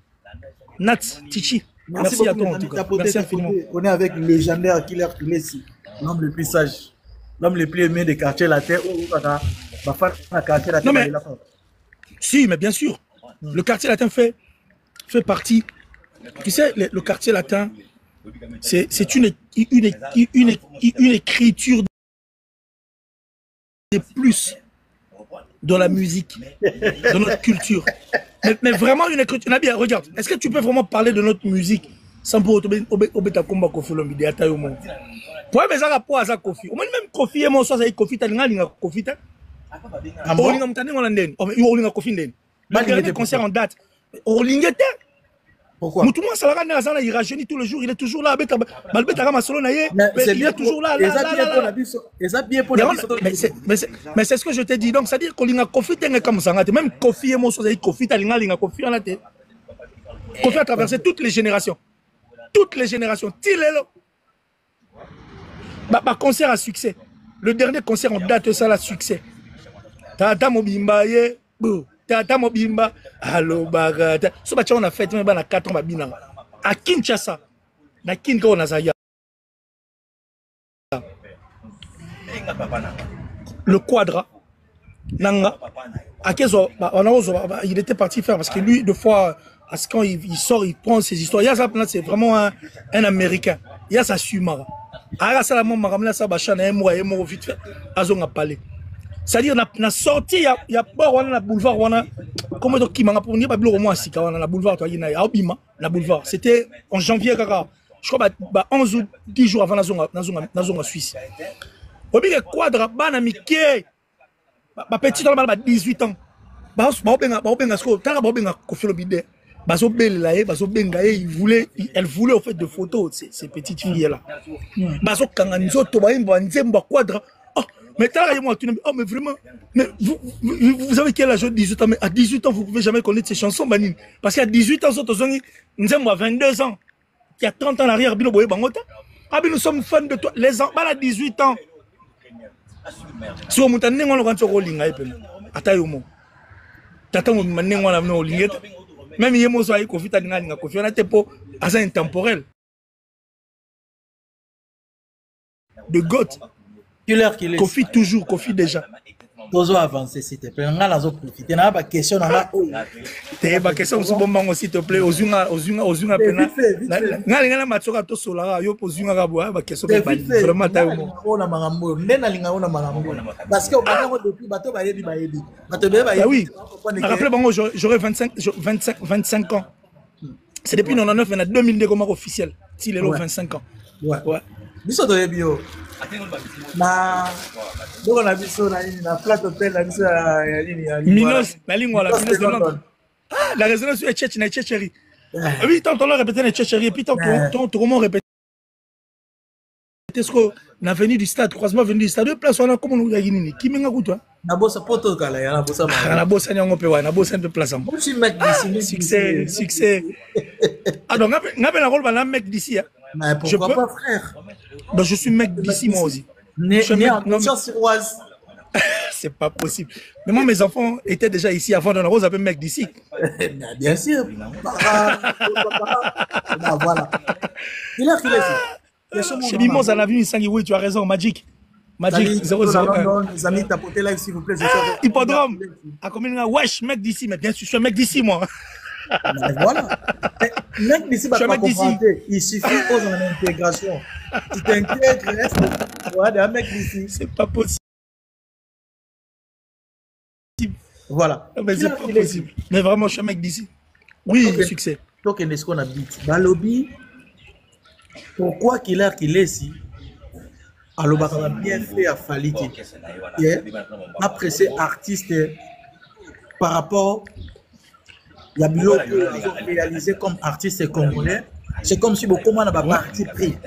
Nat Chichi. Merci à toi en tout cas. Merci infiniment. On est avec le légendaire Killer ici, l'homme le plus sage. L'homme le plus aimé des quartiers latins. Non mais, si, mais bien sûr, le quartier latin fait partie. Tu sais, le quartier latin, c'est une écriture de plus dans la musique, dans notre culture. Mais vraiment une écriture. Nadia, regarde, est-ce que tu peux vraiment parler de notre musique sans pour obéta combat Koffi Olomide à taille au monde? Ouais, mais ça rapport à ça Koffi. Au moins même Koffi et moi ça Koffi t'as linga Koffi t'as. On linga mtane on l'anden. On linga Koffi nden. Malgré les concerts en date. On linga t'as. Pourquoi? Tout le monde, ça il rajeunit tous les jours, il est toujours là. Il est toujours là. Mais c'est ce que je te dis. Donc, c'est-à-dire qu'on a Kofi, même Kofi et moi, Kofi, Kofi a traversé toutes les générations. Toutes les générations. Concert à succès. Le dernier concert en date, ça a succès. Tata Mobimba, Tata Mobimba, allo bagata. Ce que on a fait, on a 4 ans à Kinshasa. Na Kinko on a Zaya. Le Quadra. Nanga. À Kezo, il était parti faire parce que lui, deux fois, quand il sort, il prend ses histoires. Il y a ça, c'est vraiment un Américain. Il y a sa Sumara. Alors, ça, vite fait. Azon a parlé. C'est-à-dire, on a sorti, il y a pas on a boulevard, on a comment donc qui m'a pour dire pas au moins si on a la boulevard, toi, il y a Obima, la boulevard. C'était en janvier, je crois, 11 ou 10 jours avant la zone en Suisse. Obi Quadra, bana Mickey, petit dans le 18 ans. Elle voulait au fait de photos, ces petites filles-là. Mais oh, mais vraiment, mais vous avez quel âge? 18 ans, mais à 18 ans, vous ne pouvez jamais connaître ces chansons, Banine. Parce qu'à 18 ans, nous avons 22 ans. Il y a 30 ans en arrière, nous sommes fans de toi. Les enfants à 18 ans. Si on m'a dit, on va faire même si on a Kofi, on a été intemporel. De Goth. Kofi toujours, Kofi déjà. Toujours avancé, s'il te plaît. On a la profiter. On a pas question. On a pas question. On bon bango s'il te plaît. Ozunga pena. Nga matsoka to solara. Yo pozunga kaboa. Ba question de bali. Vraiment tayo mo. On a marambo. Nena linga on a marambo. Parce que on a depuis bateau ba yebi. Bateau ba yebi. Oui. Rappelez bango, j'aurai 25 ans. C'est depuis 99 et 2002 comme officiel. S'il est là 25 ans. Ouais. Biso to yebi yo. Na donc on a vu ça na plate hôtel la biso ya Minos la ligne voilà Minos de Londres. Ah la résonance est tchétche na tchétcherie. Oui tant on l'a répété na tchétcherie et puis tant comment répéter ce qu'on a venu du stade croisement venu du stade deux places on a comment nous ya nini kimenga kuto na bossa poto kala ya na bossa na bossa nyango pe wa na bossa pe place am succès ah donc ngabe na rôle na mec d'ici. Mais pourquoi pas, frère? Donc je suis mec d'ici, moi aussi. C'est pas possible. Mais moi, mes enfants étaient déjà ici avant de la rose, avec mec d'ici. Bien sûr. Voilà. Il a fait chez Mimos, on a vu une sangue, oui, tu as raison, Magic. Magic 001. Les amis, tapotez là, s'il vous plaît. Hippodrome. À combien wesh, mec d'ici, mais bien sûr, je suis un mec d'ici, moi. Voilà. Mec d'ici, il suffit aux en intégration. Tu t'intègres, voilà, un mec d'ici. C'est pas possible. Voilà. Mais c'est pas possible. Mais vraiment, je suis un mec d'ici. Oui, okay. Succès. Donc, est-ce qu'on habite? Balobi, pourquoi qu'il est ici? Alors, on a bien fait à Faliki. Après, ces artistes, par rapport. Il y a Bilo qui ont réalisé comme artiste congolais. C'est comme si beaucoup de parti pris.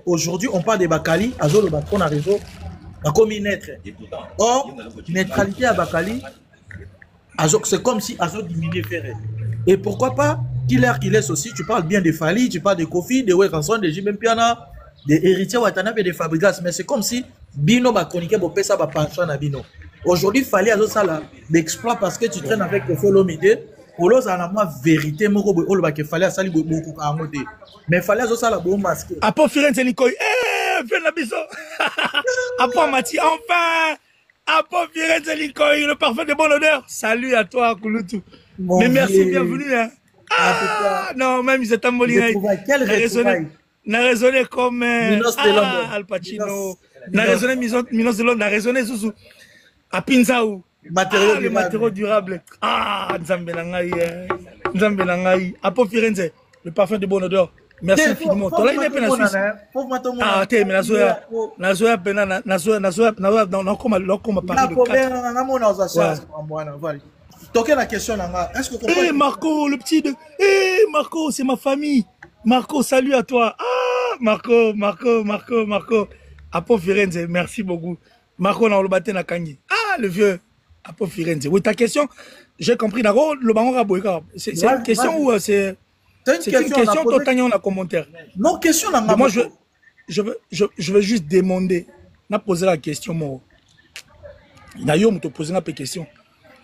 Aujourd'hui, on parle de Bakali, Azol Bakon a réseau, a commis naître. Or, neutralité à Bakali, c'est comme si Azol diminuait Ferré. Et pourquoi pas, qu'il est aussi, tu parles bien de Fali, tu parles de Kofi, de Wekanson, de Jimem Piana, de Héritier Watanabe et de Fabregas, mais c'est comme si Bino Bakonique Bopesa Bapanchon à Bino. Aujourd'hui, il fallait à ça d'exploit parce que tu traînes avec le Folomide. Pour l'autre, ça n'a vérité. Il fallait à ça beaucoup à monter. Mais il fallait à ça la bonne masque. Après, Firenze Nicoy, viens la biso. Après, Mathieu, enfin. Après, Firenze Nicoy, le parfum de bonne odeur. Salut à toi, Kouloutou. Mais merci, bienvenue. Hein. Ah, non, même ils étaient mollinés. N'a raisonné comme Al Pacino. N'a raisonné Minos de Londres. N'a raisonné Zouzou. À Pinzaou. Les matériaux durables. Ah, Nzambe Nangaï. Nzambe Nangaï. Apo Firenze, le parfum de bonne odeur. merci infiniment. Toi là il est peine à Suisse. Ah t'es mais nazoya pena nazoya comme Paris de 4. Toquez la question là. Est-ce que eh Marco le petit de Marco c'est ma famille. Marco salut à toi. Ah Marco. Apo Firenze merci beaucoup. Marco na le baté na kangi. Ah le vieux Apo Firenze. Oui ta question j'ai compris d'accord le bango raboika. C'est une question ou c'est une question totalement en commentaire. Non question là. Moi je veux juste demander n'a posé la question moi. D'ailleurs on te poser une question.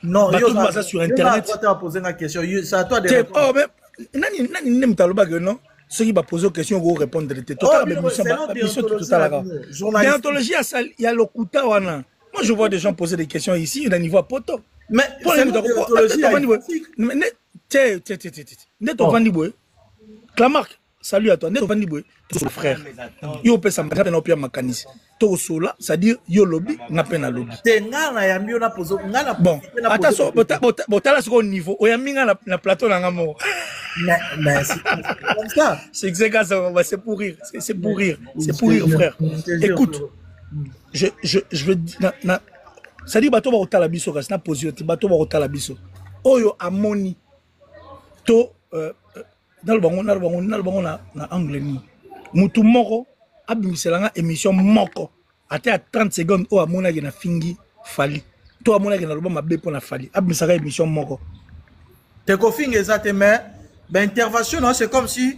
Non, tout ça sur internet. Tu as posé une question, c'est à toi de répondre. Oh mais nani n'aime ta loba que non. Ceux qui va poser une question vont répondre de tête. Total déontologie il y a le kuta wana. Moi je vois des gens poser des questions ici au niveau poto. Mais c'est déontologie. Net Vandi Boy. Clamarque, salut à toi. Net Vandi Boy, ton frère. Yo pe ça m'a pena makanis. To sola, c'est-à-dire yo lobby, n'a pena lobby. Bon, attention, botala sur au niveau. Oyaminga na plateau na ngamo. Mais c'est comme ça. C'est exactement ça, c'est pour rire, c'est pour rire, frère. Écoute, je veux dire c'est-à-dire bato ba otala biso kasi na posio te bato ba otala biso. Oyo amoni to dans le bango na anglais ni. Mutu moko abimiselanga émission moko ate à 30 secondes o amona na fingi fali. To amona na loba mabe pona fali. Abimisaka émission moko. Te kofinga ezate mais intervention c'est comme si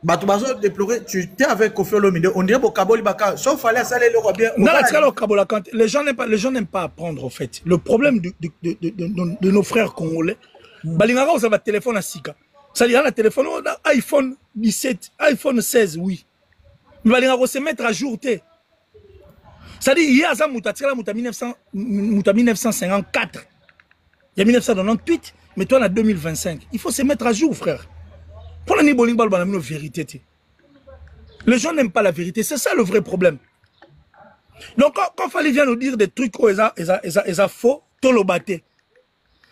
bato bazo déplorer tu t'es avec Kofi Olomide on dirait Bokaboli Baka sauf fallait ça les le bien. Non la Kabola quand les gens n'aiment pas apprendre en fait. Le problème de nos frères congolais balingaka on va téléphone à sika. Ça dit un téléphone iPhone 17, iPhone 16 oui. Mais balingaka se mettre à jour té. Ça dit il y a ça muta 1954. Il y a 1998 mais toi on a 2025. Il faut se mettre à jour frère. Pour la vérité. Les gens n'aiment pas la vérité. C'est ça le vrai problème. Donc, quand Fali vient nous dire des trucs ils a faux, tolobate.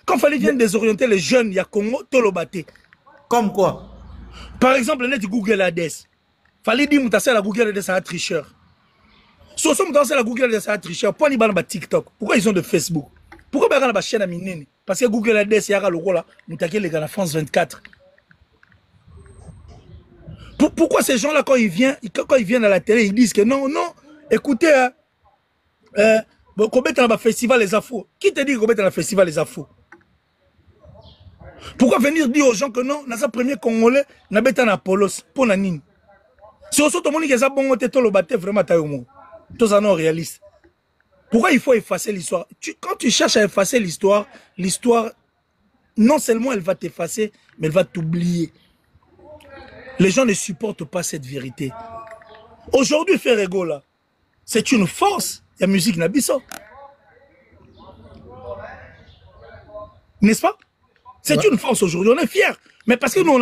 Quand Fali vient désorienter les jeunes, il y a Congo, tolobate. Comme quoi? Par exemple, net Google Ades. Fali dit que la Google Ades un tricheur. Si on dans la Google Ades un tricheur, pourquoi ils ont TikTok? Pourquoi ils ont de Facebook? Pourquoi ils ont une chaîne à Minene? Parce que Google Ades, il y a le rôle là, nous les gars en France 24. Pourquoi ces gens-là, quand ils viennent à la télé, ils disent que non, écoutez, qu'on mette dans le festival les infos. Qui te dit qu'on mette dans le festival les infos? Pourquoi venir dire aux gens que non, dans sa premier Congolais, n'a pas un Apollos, pour Nanine? Si on saute au monde qui a bon côté, tout le bâté vraiment taillé. Tout ça non réaliste. Pourquoi il faut effacer l'histoire? Quand tu cherches à effacer l'histoire, non seulement elle va t'effacer, mais elle va t'oublier. Les gens ne supportent pas cette vérité. Aujourd'hui, Ferrego, là, c'est une force. Il y a musique Nabiso. N'est-ce pas? C'est une force aujourd'hui. On est fiers. Mais parce que nous,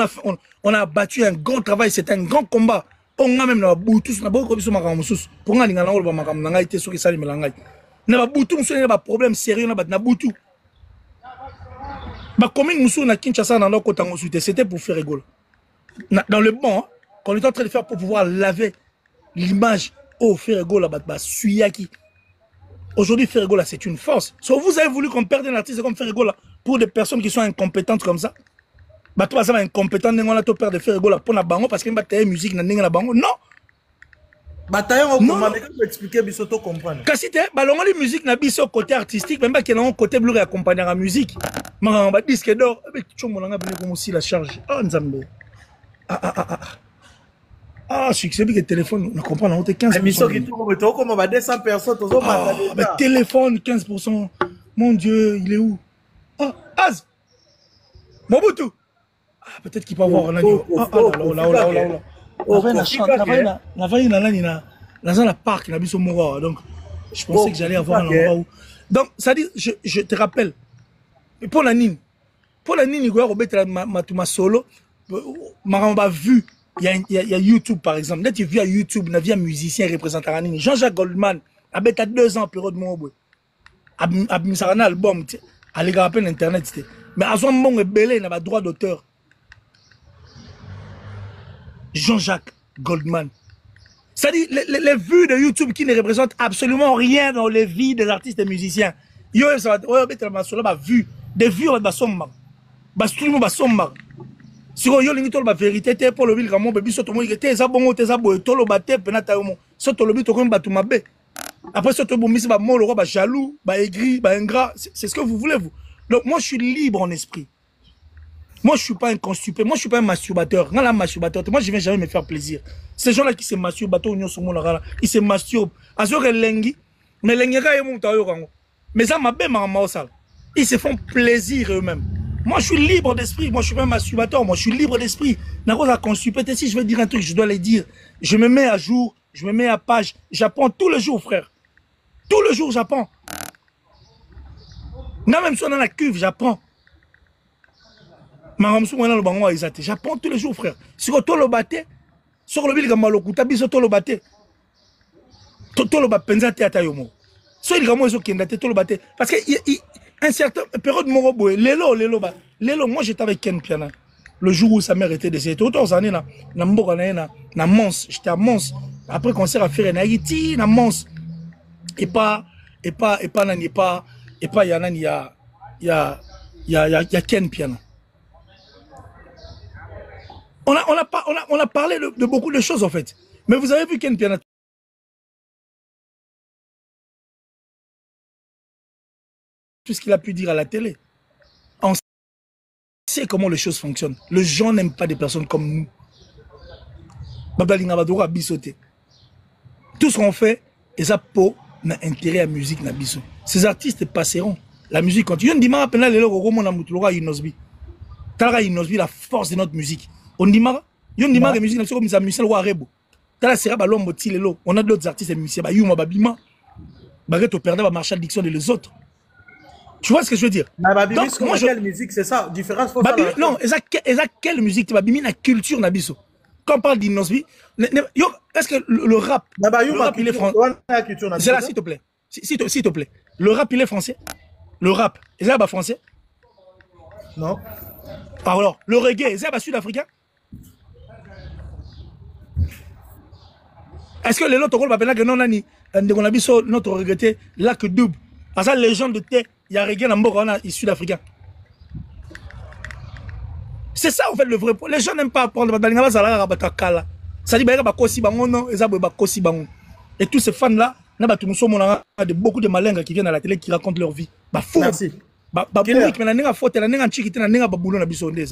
on a battu un grand travail. C'est un grand combat. On a même la boutou. On a beaucoup de choses. Pour nga ngana olba makam nanga ite soki sali melanga. Na ba boutou muso na ba problème sérieux na ba na boutou. Ba commune muso na Kinshasa na ndoko tango suite. C'était pour Ferrego. Dans le bon, hein, qu'on est en train de faire pour pouvoir laver l'image au Ferrego là, Suyaki. Aujourd'hui, Ferrego là, c'est une force. So, vous avez voulu qu'on perde un artiste comme Ferrego là pour des personnes qui sont incompétentes comme ça. Bah, toi, ça va incompétent, on a tout perdre Ferrego là pour la bango parce qu'il y a une musique dans la bango. Non! Bataille, on va expliquer, Bissoto comprendre. Quand c'était, bah, la musique n'a pas côté artistique, même pas qu'il y a un côté bleu accompagné à la musique. Mais on va disque d'or, avec tout le monde, comme aussi la charge. Oh, Nzambe. Succès, le téléphone, on comprend, on a 15%. Émission qui tourne, comme on va 200 personnes, téléphone, 15%. Mon Dieu, il est où? Ah, Az! Mobutu! Ah, peut-être qu'il peut avoir un agneau. Ah, là. La parc, donc, je pensais que j'allais avoir un endroit où. Donc, ça dit, je te rappelle, pour la Nine, il y a ma solo. On a vu, il y a YouTube par exemple. Là, tu vois YouTube, il y a un musicien représentant Nini. Jean-Jacques Goldman, il y a 2 ans, période de mon il a mis un album, allez rappeler l'internet. Mais à ce moment, il y a droit d'auteur. Jean-Jacques Goldman. C'est-à-dire les vues de YouTube qui ne représentent absolument rien dans les vies des artistes et musiciens. Yo, ça va être vu. Des vues, on va sommer. Stream, on va sommer. Si on a une vérité, pour le ville, bébé, sur ton monde, t'es bon, t'es bon, t'es le bâté, penata, sur ton lobby, t'es comme batou mabé. Après, sur ton bon, c'est pas mon roi, jaloux, aigri, ingrat. C'est ce que vous voulez, vous. Donc, moi, je suis libre en esprit. Moi, je ne suis pas un constipé. Moi, je ne suis pas un masturbateur. Moi, je ne viens jamais me faire plaisir. Ces gens-là qui se masturbent, ils se masturbent. Mais ça m'a bien ils se font plaisir eux-mêmes. Moi, je suis libre d'esprit. Moi, je ne suis pas un masturbateur. Moi, je suis libre d'esprit. Si je veux dire un truc, je dois le dire. Je me mets à jour. Je me mets à page. J'apprends tous les jours, frère. Tous les jours, j'apprends. Même si on est dans la cuve, j'apprends. J'apprends tous les jours, frère. Sur le baté, sur le ville, sur le baté. Parce que un certain période de moi j'étais avec Ken Piana. Le jour où sa mère était décédée, autant années na Mons, j'étais à Mons. Après concert à faire en Haïti, na Mons. Et pas Ken Piana. On a parlé de beaucoup de choses en fait. Mais vous avez vu Ken Piana. Tout ce qu'il a pu dire à la télé. On sait comment les choses fonctionnent. Les gens n'aiment pas des personnes comme nous. Tout ce qu'on fait, et ça pour n'a intérêt à la musique. Ces artistes passeront. La musique continue. La force de notre musique. On dit que la musique est comme ça. On a d'autres artistes et musiciens. Marshall Dixon et les autres. Tu vois ce que je veux dire? Donc, moi, quelle musique, c'est ça? Différence. Non, quelle musique? La culture nabiso. Quand on parle d'Innosby, est-ce que le rap, il est français? C'est là, s'il te plaît. S'il te plaît. Le rap, il est français? Le rap, est-ce que c'est français? Non. Alors, le reggae, est-ce que c'est sud-africain? Est-ce que les autres rôles, notre regretté, là que double? Parce que les gens de thé, il y a reggae dans le sud-africain. C'est ça en fait le vrai point. Les gens n'aiment pas apprendre. Ça dit et tous ces fans là, beaucoup de malingres qui viennent à la télé qui racontent leur vie. Merci.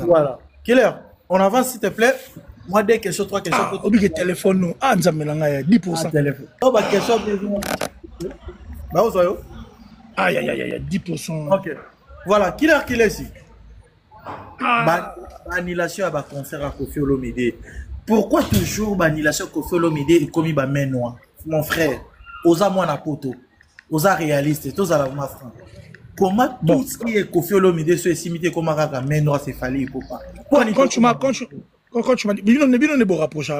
Voilà. Killer, on avance s'il te plaît. Moi, deux questions, trois questions. Ah, oublie le téléphone, nous. Ah, nous avons 10%. Téléphone. Oh, bah, question. Bah, vous voyez. Aïe, aïe, aïe, 10%. Ok. Voilà, qui est ici? Annulation à ma concert à Kofi Olomide. Pourquoi toujours annulation Kofi Olomide et commis ma main noire? Mon frère, osa moi na poto, osa réaliste, tous à la ma franc. Comment tout ce qui est Kofi Olomide se simité comme un main noire c'est fallu ou pas? Quand tu m'as dit, bino ne bo rapprocher,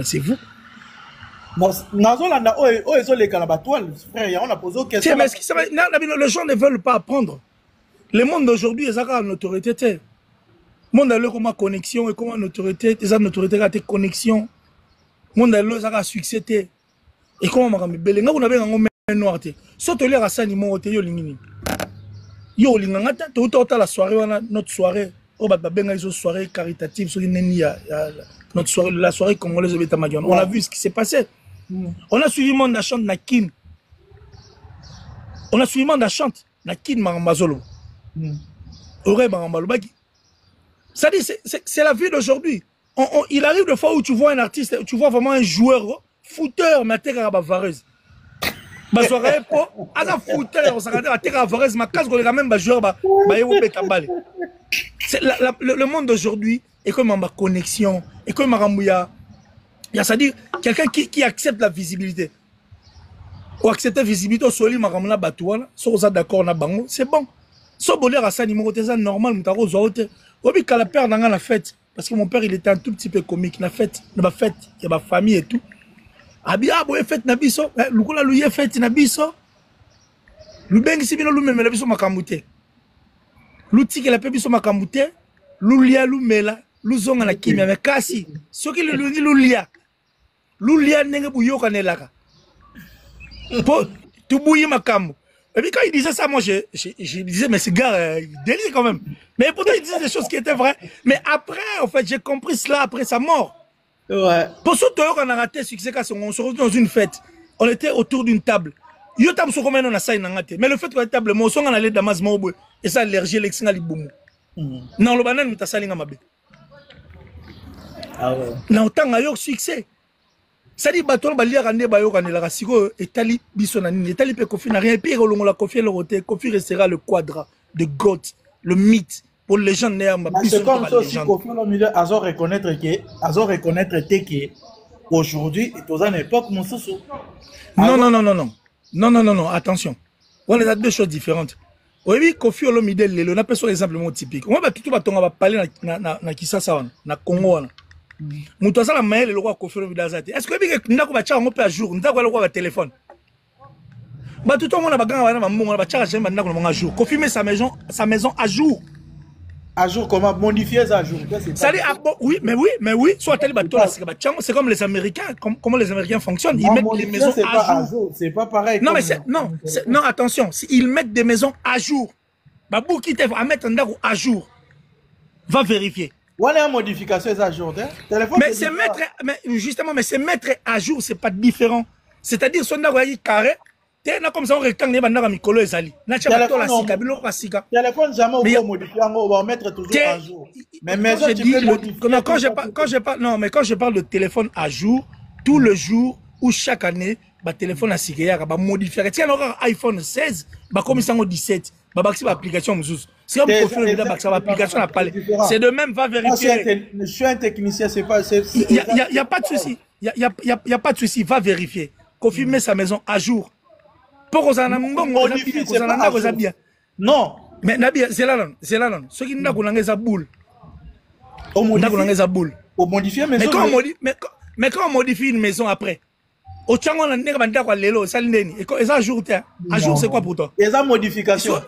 c'est vous. Bon, les gens ne veulent pas apprendre. Le monde d'aujourd'hui, ils ont une autorité. Le monde a comme connexion et comme une autorité, ils ont une autorité à tes connexions. Le monde a un succès. Et comment on a belé, on a un noir. Surtout les rassins, ils m'ont été lingini. Yo lingata, tout la soirée, notre soirée, on va bien une soirée caritative, notre soirée, la soirée congolaise de Tamadion. On a vu ce qui s'est passé. On a suivi mon chante Nakin. On a suivi mon chante Nakin Marambazolo. Ça dit, c'est la vie d'aujourd'hui. Il arrive de fois où tu vois un artiste, tu vois vraiment un joueur, footeur, mais à la vareuse. Ma soirée, un footeur, on s'arrête à la vareuse, ma casse, on est même un joueur, le monde d'aujourd'hui est comme ma connexion, est comme ma rambouya. C'est-à-dire, quelqu'un qui accepte la visibilité. Ou accepter la visibilité, soli ma ramena batouana, soit d'accord na bango, c'est bon. So bolé à ça numéro c'est normal mutaro zote. Obi kala père dans la fête parce que mon père il était un tout petit peu comique la fête, il y a ma famille et tout. Abi boye fête na biso, lukola luye fête na biso. Lu bengi sibino lu memela biso makamute. Lu tiki la pe biso makamute, lu lia lu mela luzonga na kimia mais kasi soki lulungi lulia ndenge buyoka nelaka po tubuyi makambo. Et puis quand il disait ça, moi je disais mais c'est gars délire quand même. Mais pourtant il disait des choses qui étaient vraies. Mais après en fait j'ai compris cela après sa mort. Ouais. Pour ce temps on a raté succès quand on se retrouve dans une fête, on était autour d'une table. Yo tam so comme on a ça inangate. Mais le fait que la table mo songa na le damas mo et ça allergie l'exinga libumu. Non le banane mutasalinga mabe. Ah ouais. Na otanga yo succès. Ça dit bateau balia rande bayo kanela siko etali biso na nini etali pe Kofi na rien pire longo la Kofi le roté Kofi restera le quadra de GOAT, le mythe pour les gens néa ma biso. C'est comme ça aussi Kofi le milieu azo reconnaître que aujourd'hui et aux époque mon soso. Non, attention. On a deux choses différentes. Oui, Kofi Olomide lelo na personne exemplement typique. On va tout va parler na Kisasa na Congo. Mutu la mail le roi Kofi Olomide azate. Est-ce que ndako ba tcha ngope à jour, ndako le roi ba téléphone. Ba tout le monde ba ganga ba mbongo ba tcha jamais ndako na jour. Kofi met sa maison à jour. À jour comment modifier ça à jour? Ça dit oui, mais oui, soit tel bateau là c'est comme les Américains, comment les Américains fonctionnent, ils mettent les maisons à jour. C'est pas pareil. Non mais non attention, ils mettent des maisons à jour. Babou qui te va mettre un ndako à jour. Va vérifier. On a une modification à jour, téléphone. Mais c'est mettre mais c'est mettre à jour, c'est pas différent. C'est-à-dire son ndako est carré. Comme ça on rectangle bandaka mikolo ezali. Na tia bato la sika biloko sika. Téléphone jamais on va modifier, on va mettre toujours à jour. Mais maison tu peux modifier. Quand je parle de téléphone à jour, tout le jour ou chaque année, ba téléphone à sika ba modifier. Tiens encore iPhone 16, ba comme ça en 17, ba baxi application mzus. C'est comme Kofi le baxi application à parler. C'est de même va vérifier. Je suis un technicien, c'est pas il y a pas de souci. Il y a pas de souci, va vérifier. Kofi met sa maison à jour. Pour qu'on modifier, c'est pas bien. Non. Mais Nabia, c'est là. Ce qui n'a pas boule. On modifie maison. Mais quand on modifie une maison après, au Tchango, on a lelo, ça l'ennemi. Et ça ajoute. À jour, c'est quoi pour toi? Et ça modification.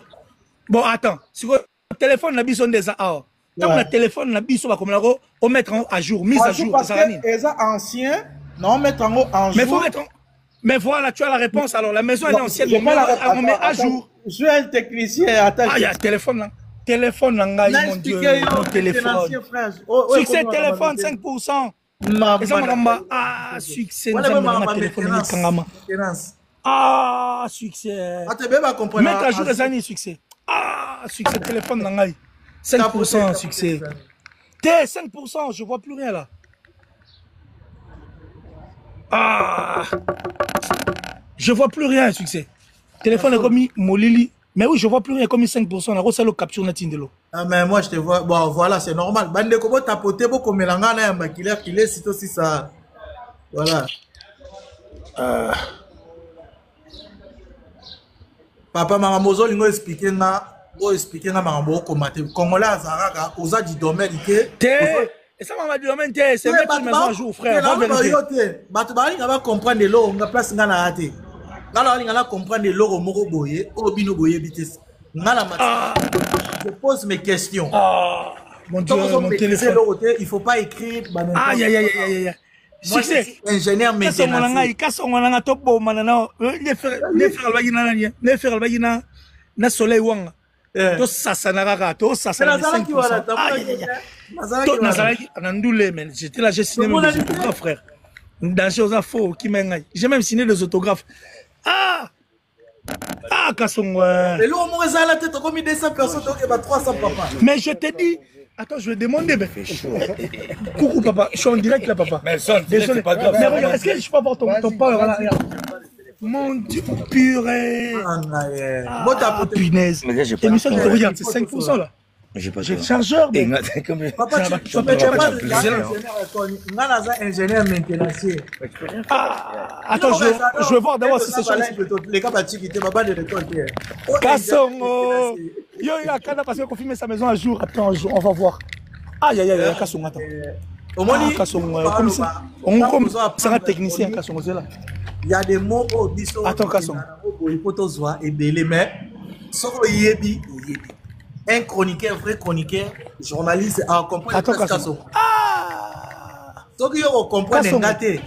Bon, attends. Si le téléphone n'a pas des alors. Quand le téléphone n'a pas comme on mettre à jour, mise à jour. Et ça ancien, non, mettre en haut en jour. Mais faut mettre Mais voilà, tu as la réponse. Alors, la maison est ancienne. On met à jour. Je suis un technicien. Attends. Ah, il y a le téléphone là. Téléphone là, mon Dieu. Mon téléphone. Succès, téléphone, 5%. Et ça m'a ah, succès. Ah, succès. Mettre à jour les années, succès. Ah, succès, téléphone là. 5% succès. T'es 5%, je vois plus rien là. Ah, je vois plus rien, succès. Téléphone est comme Molili. Mais oui, je vois plus rien, comme 5%. On a reçu le capture Natindelo. Ah, mais moi, je te vois. Bon, voilà, c'est normal. Bande Kobo tapoté, beaucoup mélangana, un qu'il est, c'est aussi ça. Voilà. Papa, maman, Mozo, il m'a expliqué, maman, comment tu Congolais, Azaraka, aux a du domaine, et ça m'a dit, c'est mettre une maison à jour, frère. Tu vas comprendre de l'eau, on va placer dans la hâte. On va comprendre de l'eau au Moro Boye, au Bino Boye, vitesse. Je pose mes questions. Mon Dieu, mon téléphone. Il ne faut pas écrire. Aïe, aïe, aïe, aïe, aïe. Succès. Ingénieur maintenant. Na soleil wanga to sasanara to sasana 5%. Nazalaki nandule men j'étais là, j'ai signé mes autographes, frère. Dans choses à faux qui m'engaille. J'ai même signé des autographes. Ah Kassongo. Et là on a la tête comme 200 personnes donc il y a 300 papa. Mais je te dis attends, je vais demander. Coucou papa, je suis en direct là papa. Mais son, désolé, pas grave. Mais regarde, est-ce que je peux avoir ton power là? Mon Dieu, purée. Ah, punaise. L'émission que tu regardes, c'est 5% là. J'ai pas J'ai le chargeur. Papa, tu peux ingénieur maintenancier. Attends, je veux voir d'abord si c'est ça. Les gars, tu es pas de récolter. Kassongo. Yo, il a qu'à parce qu'on filme sa maison un jour. Attends, on va voir. Aïe, aïe, aïe, Kassongo, attends. Kassongo, comme ça. On sera technicien, Kassongo, c'est là. Il y a des mots au biso. Attends, Kassongo. Il faut te voir et belé, mais sans yebi ou yebi. un chroniqueur, vrai chroniqueur, journaliste, à comprendre Attends, ah! Donc, il y a comprendre un gâté.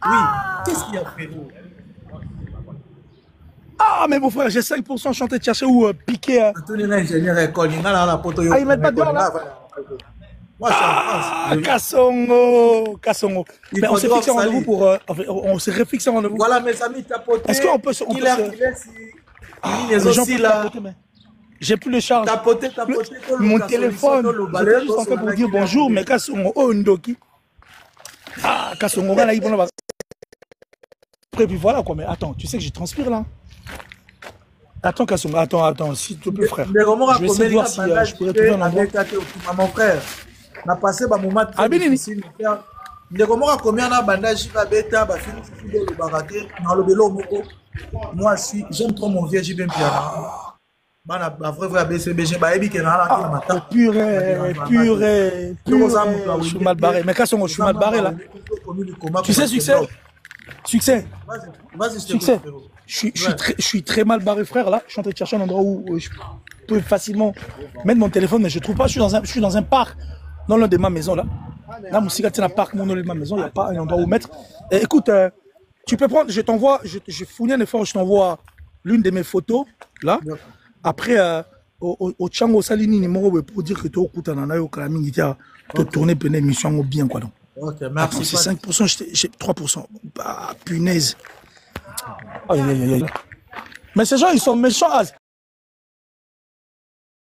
Oui, qu'est-ce qu'il y a, frérot? Ah, mais mon frère, j'ai 5% chanté de chercher ou piqué. Tous les ingénieurs école, il y a la poteau. Ah, ils mettent pas dedans là. Moi, je suis en France. Kassongo, Kassongo. Mais on s'est fixé un rendez-vous pour. On s'est refixé un rendez-vous. Voilà, mes amis, tapoter. Est-ce qu'on peut se. Les aussi là. J'ai plus de charge. Tapoter. Mon téléphone. J'étais juste en train pour dire bonjour, mais Kassongo, oh, Ndoki. Ah, Kassongo, là, il va. Après, puis voilà quoi, mais attends, tu sais que je transpire là. Attends, Kassongo, attends, s'il te plaît, frère. Je vais essayer de voir si je pourrais trouver un endroit. Mon frère, on a passé un moment très difficile. Combien de bandage moi, j'aime trop mon vieux, j'ai bien piano. Purée. Je suis mal barré. Mais Kassongo, je suis mal barré là. Tu sais, succès. Je suis très mal barré, frère. Là, je suis en train de chercher un endroit où je peux facilement mettre mon téléphone, mais je ne trouve pas. Je suis dans un parc, dans l'un de ma maison là. Là, mon cigare, c'est un parc, mon nom de ma maison. Il n'y a pas un endroit où mettre. Et, écoute, tu peux prendre. Je t'envoie. Je fournis un effort. Je t'envoie l'une de mes photos là. Après, au Tchango Salini numéro pour dire que tu as au tourner une émission bien quoi donc. Ok, merci. C'est 5%, j'ai 3%. Bah, punaise. Aïe. Mais ces gens, ils sont méchants.